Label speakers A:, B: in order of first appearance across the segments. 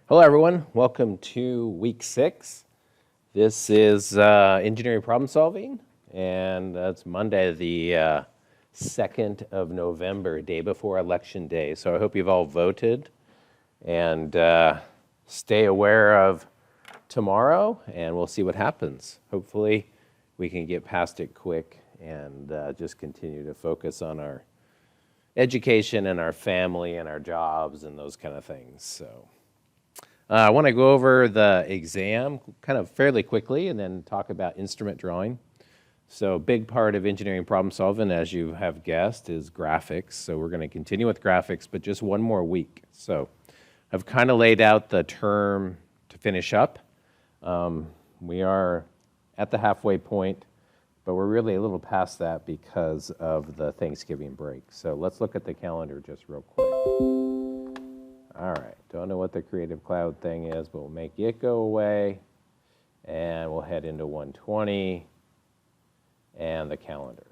A: Hello, everyone. Welcome to week 6. This is engineering problem solving, and that's Monday, the 2nd of November, day before Election Day. So I hope you've all voted, and stay aware of tomorrow, and we'll see what happens. Hopefully, we can get past it quick and just continue to focus on our education and our family and our jobs and those kind of things. So. I want to go over the exam kind of fairly quickly and then talk about instrument drawing. So a big part of engineering problem solving, as you have guessed, is graphics. So we're going to continue with graphics, but just one more week. So I've kind of laid out the term to finish up. We are at the halfway point, but we're really a little past that because of the Thanksgiving break. So let's look at the calendar just real quick. All right, don't know what the Creative Cloud thing is, but we'll make it go away, and we'll head into 120 and the calendar.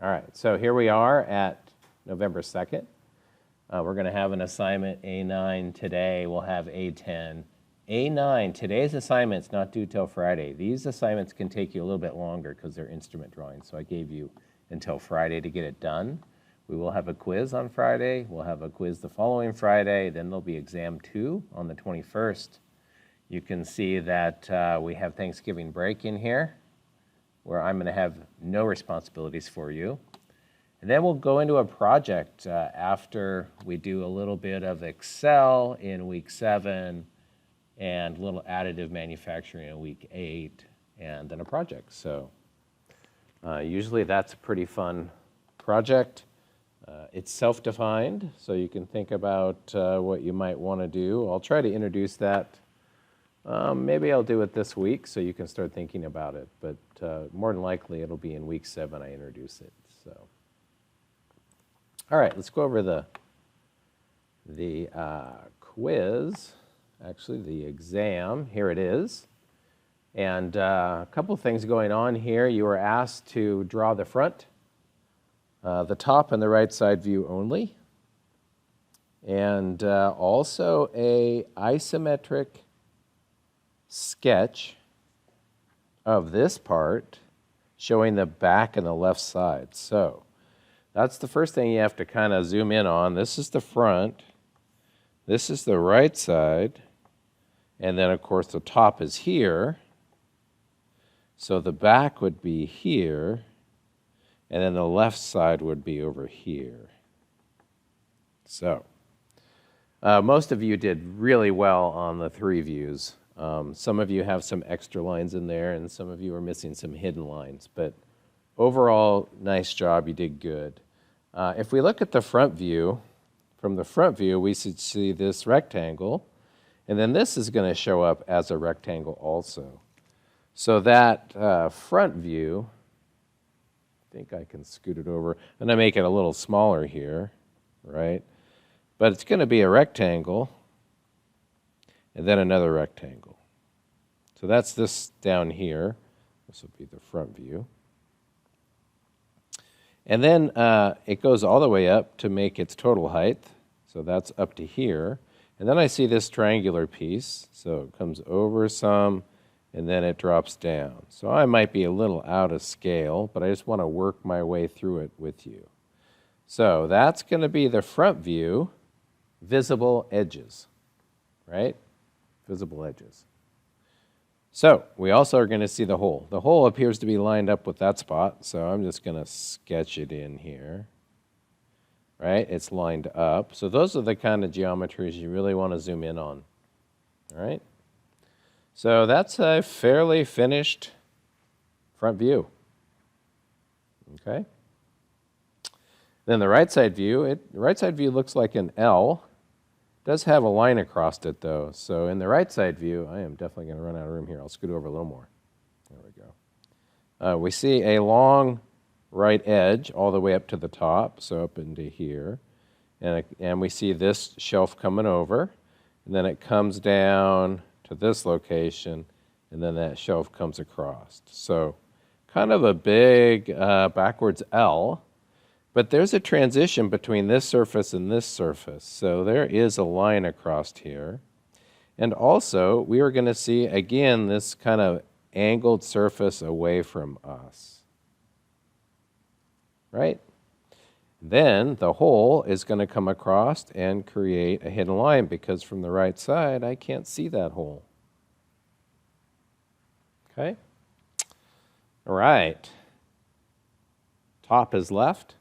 A: All right, so here we are at November 2nd. We're going to have an assignment A9 today. We'll have A10. A9, today's assignment's not due till Friday. These assignments can take you a little bit longer because they're instrument drawings, so I gave you until Friday to get it done. We will have a quiz on Friday. We'll have a quiz the following Friday. Then there'll be exam 2 on the 21st. You can see that we have Thanksgiving break in here, where I'm going to have no responsibilities for you. And then we'll go into a project after we do a little bit of Excel in week 7 and a little additive manufacturing in week 8, and then a project. So usually that's a pretty fun project. It's self-defined, so you can think about what you might want to do. I'll try to introduce that. Maybe I'll do it this week so you can start thinking about it, but more than likely it'll be in week 7 I introduce it. So, all right, let's go over the quiz, actually the exam. Here it is. And a couple things going on here. You were asked to draw the front, the top and the right side view only, and also a isometric sketch of this part showing the back and the left side. So that's the first thing you have to kind of zoom in on. This is the front, this is the right side, and then of course the top is here, so the back would be here, and then the left side would be over here. So, most of you did really well on the 3 views. Some of you have some extra lines in there, and some of you are missing some hidden lines. But overall, nice job, you did good. If we look at the front view, from the front view, we should see this rectangle, and then this is going to show up as a rectangle also. So that front view, I think I can scoot it over. I'm going to make it a little smaller here, right? But it's going to be a rectangle and then another rectangle. So that's this down here. This will be the front view. And then it goes all the way up to make its total height. So that's up to here. And then I see this triangular piece. So it comes over some, and then it drops down. So I might be a little out of scale, but I just want to work my way through it with you. So that's going to be the front view, visible edges, right? Visible edges. So we also are going to see the hole. The hole appears to be lined up with that spot, so I'm just going to sketch it in here, right? It's lined up. So those are the kind of geometries you really want to zoom in on, all right? So that's a fairly finished front view, okay? Then the right side view, the right side view looks like an L. It does have a line across it though. So in the right side view, I am definitely going to run out of room here. I'll scoot over a little more. There we go. We see a long right edge all the way up to the top, so up into here. And we see this shelf coming over, and then it comes down to this location, and then that shelf comes across. So kind of a big backwards L, But there's a transition between this surface and this surface. So there is a line across here. And also, we are going to see, again, this kind of angled surface away from us. Right? Then the hole is going to come across and create a hidden line because from the right side, I can't see that hole. Okay? All right. Top is left.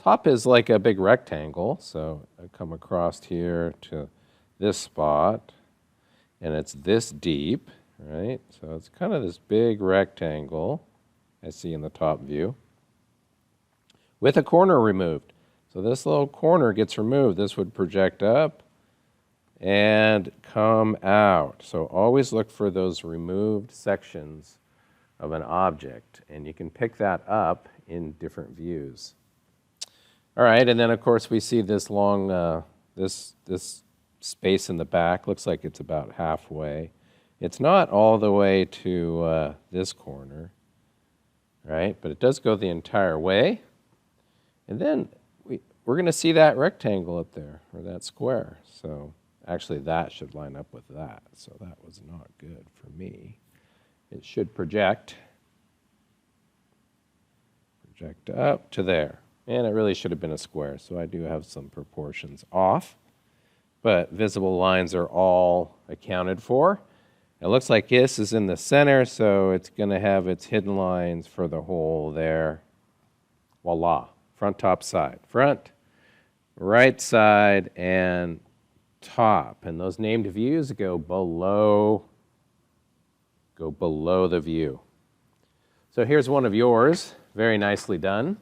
A: Top is like a big rectangle. So I come across here to this spot, and it's this deep, right? So it's kind of this big rectangle I see in the top view, with a corner removed. So this little corner gets removed. This would project up and come out. So always look for those removed sections of an object, and you can pick that up in different views. All right, and then of course we see this long, this space in the back. Looks like it's about halfway. It's not all the way to this corner, right? But it does go the entire way. And then we're going to see that rectangle up there, or that square. So actually that should line up with that. So that was not good for me. It should project up to there. And it really should have been a square, so I do have some proportions off. But visible lines are all accounted for. It looks like this is in the center, so it's going to have its hidden lines for the hole there. Voila. Front, top, side. Front, right side, and top. And those named views go below the view. So here's one of yours. Very nicely done.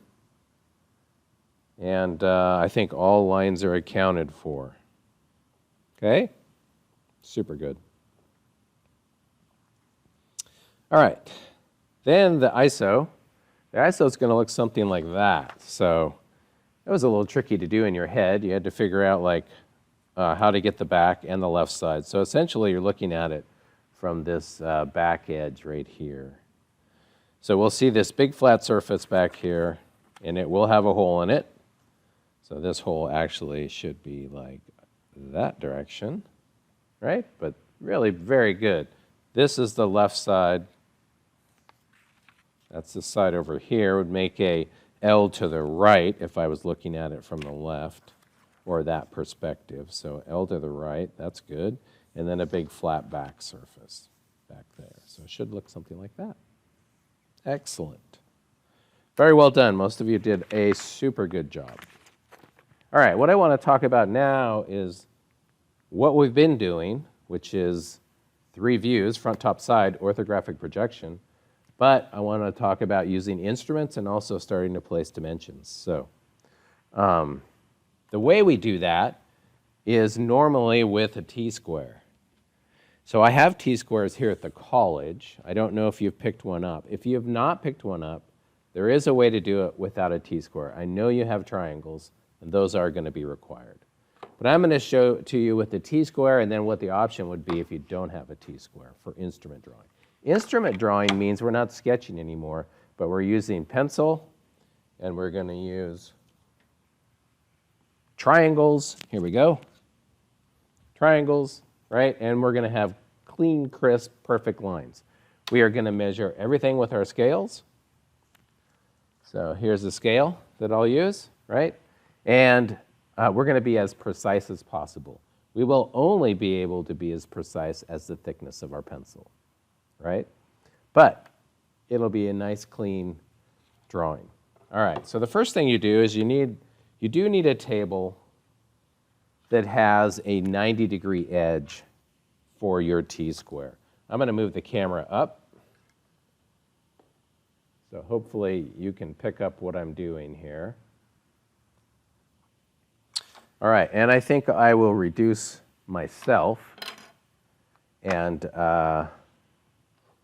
A: And I think all lines are accounted for. Okay? Super good. All right. Then the ISO. The ISO is going to look something like that. So it was a little tricky to do in your head. You had to figure out like how to get the back and the left side. So essentially you're looking at it from this back edge right here. So we'll see this big flat surface back here, and it will have a hole in it. So this hole actually should be like that direction, right? But really very good. This is the left side. That's the side over here. It would make a L to the right if I was looking at it from the left, or that perspective. So L to the right, that's good. And then a big flat back surface back there. So it should look something like that. Excellent. Very well done. Most of you did a super good job. All right, what I want to talk about now is what we've been doing, which is 3 views, front, top, side, orthographic projection. But I want to talk about using instruments and also starting to place dimensions. So the way we do that is normally with a t-square. So I have t-squares here at the college. I don't know if you've picked one up. If you have not picked one up, there is a way to do it without a t-square. I know you have triangles, and those are going to be required. But I'm going to show it to you with the t-square and then what the option would be if you don't have a t-square for instrument drawing. Instrument drawing means we're not sketching anymore, but we're using pencil, and we're going to use triangles. Here we go. Triangles, right? And we're going to have clean, crisp, perfect lines. We are going to measure everything with our scales. So here's the scale that I'll use, right? And we're going to be as precise as possible. We will only be able to be as precise as the thickness of our pencil, right? But it'll be a nice, clean drawing. All right, so the first thing you do is you do need a table that has a 90-degree edge for your t-square. I'm going to move the camera up. So hopefully you can pick up what I'm doing here. All right, and I think I will reduce myself and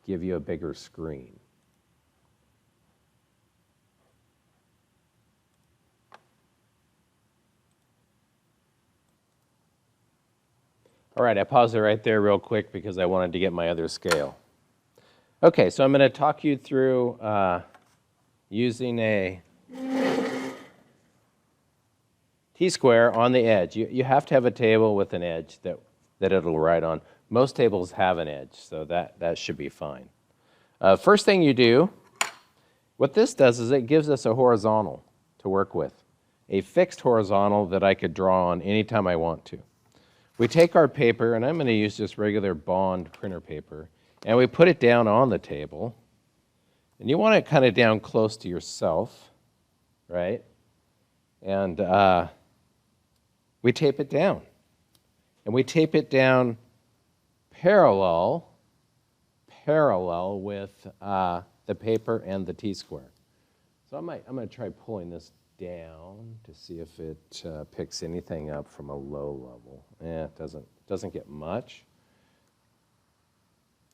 A: give you a bigger screen. All right, I paused it right there real quick because I wanted to get my other scale. Okay, so I'm going to talk you through using a T-square on the edge. You have to have a table with an edge that it'll write on. Most tables have an edge, so that should be fine. First thing you do, what this does is it gives us a horizontal to work with, a fixed horizontal that I could draw on anytime I want to. We take our paper, and I'm going to use just regular bond printer paper, and we put it down on the table. And you want it kind of down close to yourself, right? And we tape it down. And we tape it down parallel with the paper and the T-square. So I'm going to try pulling this down to see if it picks anything up from a low level. It doesn't get much.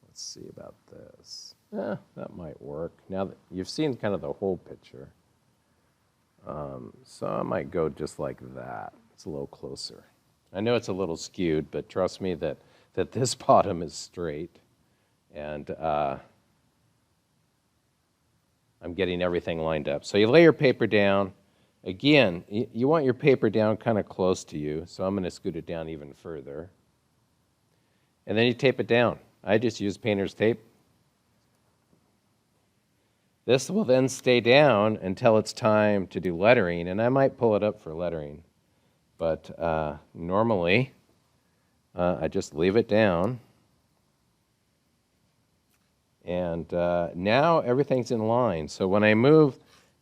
A: Let's see about this. That might work. Now that you've seen kind of the whole picture. So I might go just like that. It's a little closer. I know it's a little skewed, but trust me that this bottom is straight. And I'm getting everything lined up. So you lay your paper down. Again, you want your paper down kind of close to you, so I'm going to scoot it down even further. And then you tape it down. I just use painter's tape. This will then stay down until it's time to do lettering, and I might pull it up for lettering. But normally, I just leave it down. And now everything's in line. So when I move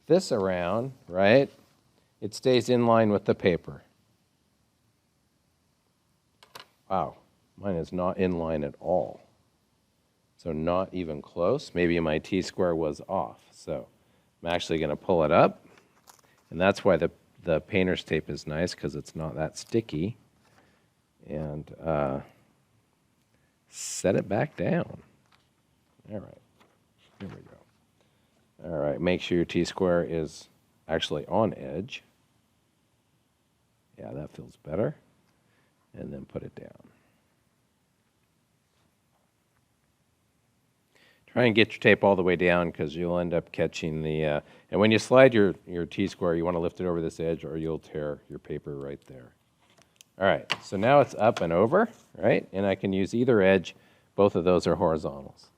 A: this around, right, it stays in line with the paper. Wow, mine is not in line at all. So not even close. Maybe my T-square was off. So I'm actually going to pull it up. And that's why the painter's tape is nice, because it's not that sticky. And set it back down. All right, here we go. All right, make sure your T-square is actually on edge. Yeah, that feels better. And then put it down. Try and get your tape all the way down, because you'll end up catching the, and when you slide your T-square, you want to lift it over this edge or you'll tear your paper right there. All right, so now it's up and over, right? And I can use either edge. Both of those are horizontals.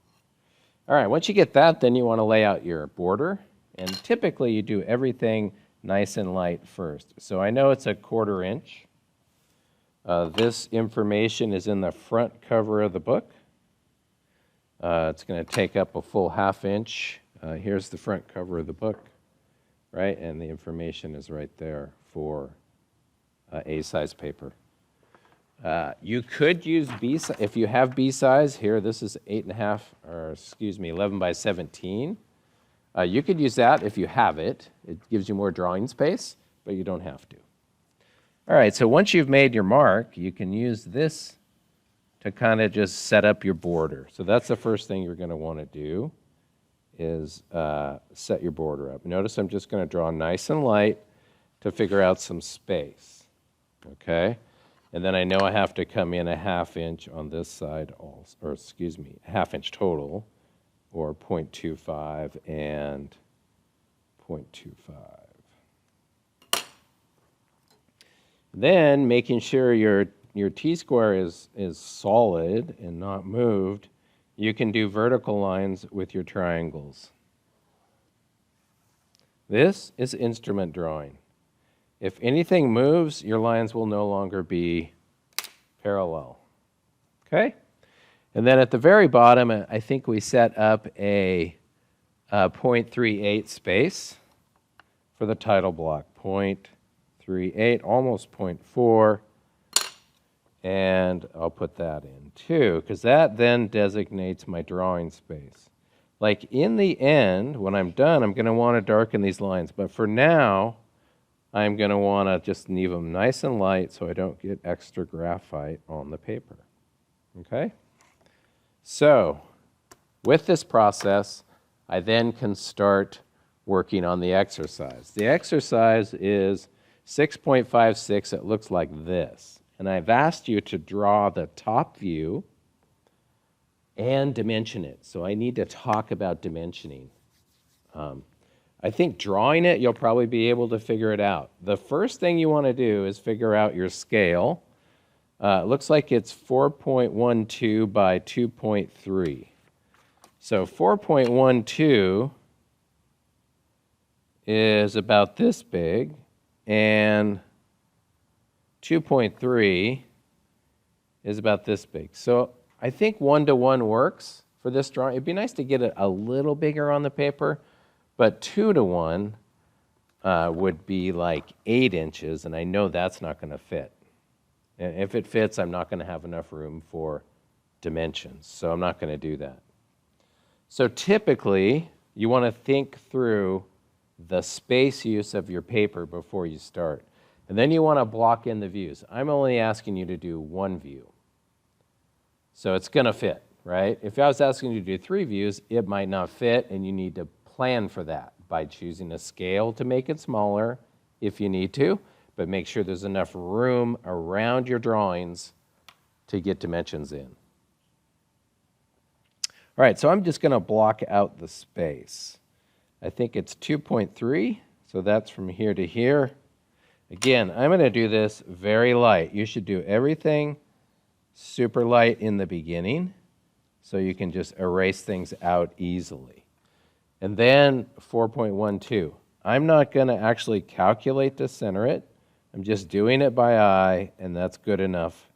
A: All right, once you get that, then you want to lay out your border. And typically you do everything nice and light first. So I know it's a 1/4 inch. This information is in the front cover of the book. It's going to take up a full 1/2 inch. Here's the front cover of the book, right? And the information is right there for A-size paper. You could use B size if you have B size. Here, this is 11 by 17. You could use that if you have it. It gives you more drawing space, but you don't have to. All right, so once you've made your mark, you can use this to kind of just set up your border. So that's the first thing you're going to want to do, is set your border up. Notice I'm just going to draw nice and light to figure out some space, okay? And then I know I have to come in a 1/2 inch on this side, also, or excuse me, 1/2 inch total, or 0.25 and 0.25. Then making sure your T-square is solid and not moved, you can do vertical lines with your triangles. This is instrument drawing. If anything moves, your lines will no longer be parallel. Okay? And then at the very bottom, I think we set up a 0.38 space for the title block. 0.38, almost 0.4. And I'll put that in too, because that then designates my drawing space. Like in the end, when I'm done, I'm going to want to darken these lines. But for now, I'm going to want to just leave them nice and light so I don't get extra graphite on the paper. Okay? So, with this process, I then can start working on the exercise. The exercise is 6.56. It looks like this. And I've asked you to draw the top view and dimension it. So I need to talk about dimensioning. I think drawing it, you'll probably be able to figure it out. The first thing you want to do is figure out your scale. It looks like it's 4.12 by 2.3. So 4.12 is about this big, and 2.3 is about this big. So I think 1-to-1 works for this drawing. It'd be nice to get it a little bigger on the paper, but 2-to-1 would be like 8 inches, and I know that's not going to fit. And if it fits, I'm not going to have enough room for dimensions, so I'm not going to do that. So typically, you want to think through the space use of your paper before you start. And then you want to block in the views. I'm only asking you to do one view. So it's going to fit, right? If I was asking you to do 3 views, it might not fit, and you need to plan for that by choosing a scale to make it smaller if you need to, but make sure there's enough room around your drawings to get dimensions in. All right, so I'm just going to block out the space. I think it's 2.3, so that's from here to here. Again, I'm going to do this very light. You should do everything super light in the beginning so you can just erase things out easily. And then 4.12. I'm not going to actually calculate to center it. I'm just doing it by eye, and that's good enough.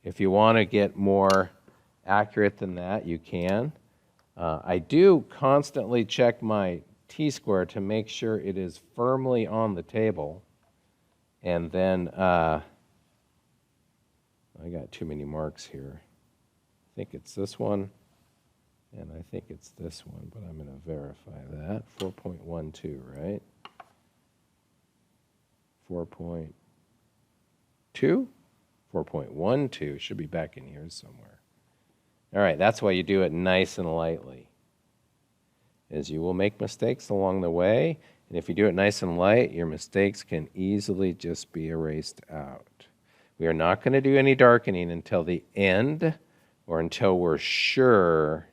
A: If you want to get more accurate than that, you can. I do constantly check my T-square to make sure it is firmly on the table. And then, I got too many marks here. I think it's this one, and I think it's this one, but I'm going to verify that. 4.12, right? 4.2? 4.12 should be back in here somewhere. All right, that's why you do it nice and lightly, is you will make mistakes along the way, and if you do it nice and light, your mistakes can easily just be erased out. We are not going to do any darkening until the end, or until we're sure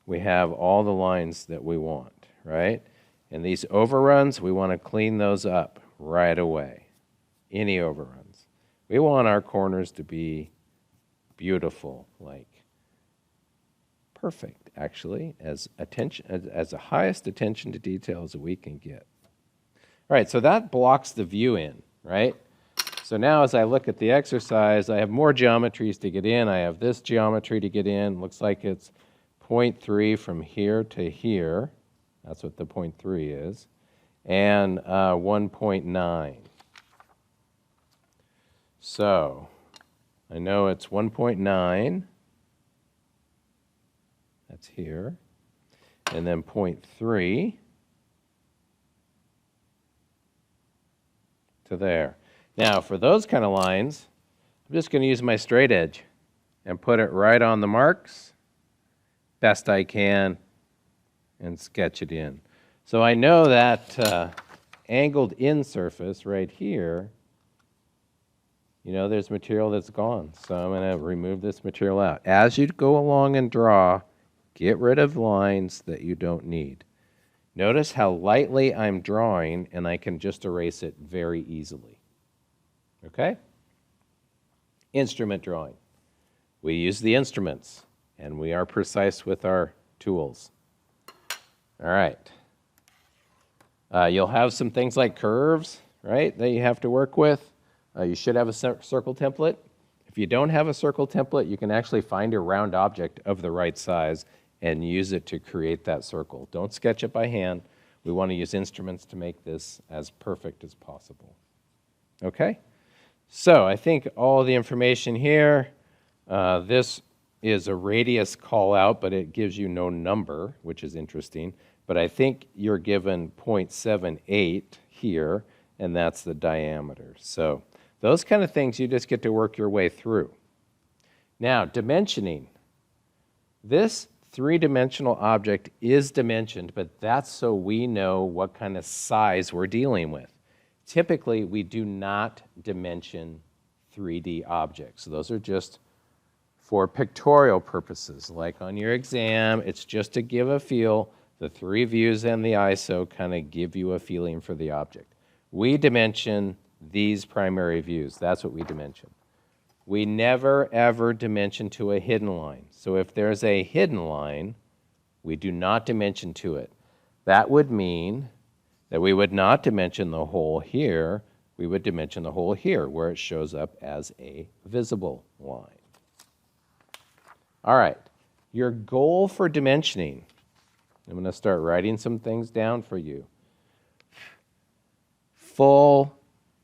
A: we have all the lines that we want, right? And these overruns, we want to clean those up right away. Any overruns. We want our corners to be beautiful, like perfect, actually, as the highest attention to detail as we can get. All right, so that blocks the view in, right? So now as I look at the exercise, I have more geometries to get in. I have this geometry to get in. Looks like it's 0.3 from here to here. That's what the 0.3 is. And 1.9. So I know it's 1.9. That's here. And then 0.3 to there. Now, for those kind of lines, I'm just going to use my straight edge and put it right on the marks, best I can, and sketch it in. So I know that angled in surface right here, you know, there's material that's gone. So I'm going to remove this material out. As you go along and draw, get rid of lines that you don't need. Notice how lightly I'm drawing, and I can just erase it very easily. Okay? Instrument drawing. We use the instruments, and we are precise with our tools. All right. You'll have some things like curves, right, that you have to work with. You should have a circle template. If you don't have a circle template, you can actually find a round object of the right size and use it to create that circle. Don't sketch it by hand. We want to use instruments to make this as perfect as possible. Okay? So I think all the information here, this is a radius call out, but it gives you no number, which is interesting. But I think you're given 0.78 here, and that's the diameter. So those kind of things you just get to work your way through. Now, dimensioning. This three-dimensional object is dimensioned, but that's so we know what kind of size we're dealing with. Typically, we do not dimension 3D objects. Those are just for pictorial purposes. Like on your exam, it's just to give a feel The three views and the ISO kind of give you a feeling for the object. We dimension these primary views. That's what we dimension. We never, ever dimension to a hidden line. So if there's a hidden line, we do not dimension to it. That would mean that we would not dimension the hole here. We would dimension the hole here, where it shows up as a visible line. All right, your goal for dimensioning. I'm going to start writing some things down for you. Full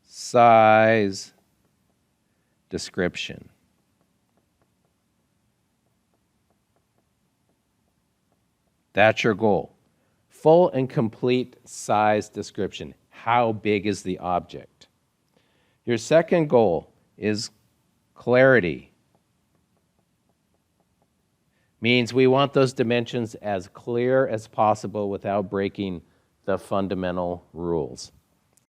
A: size description. That's your goal. Full and complete size description. How big is the object? Your second goal is clarity. Means we want those dimensions as clear as possible without breaking the fundamental rules.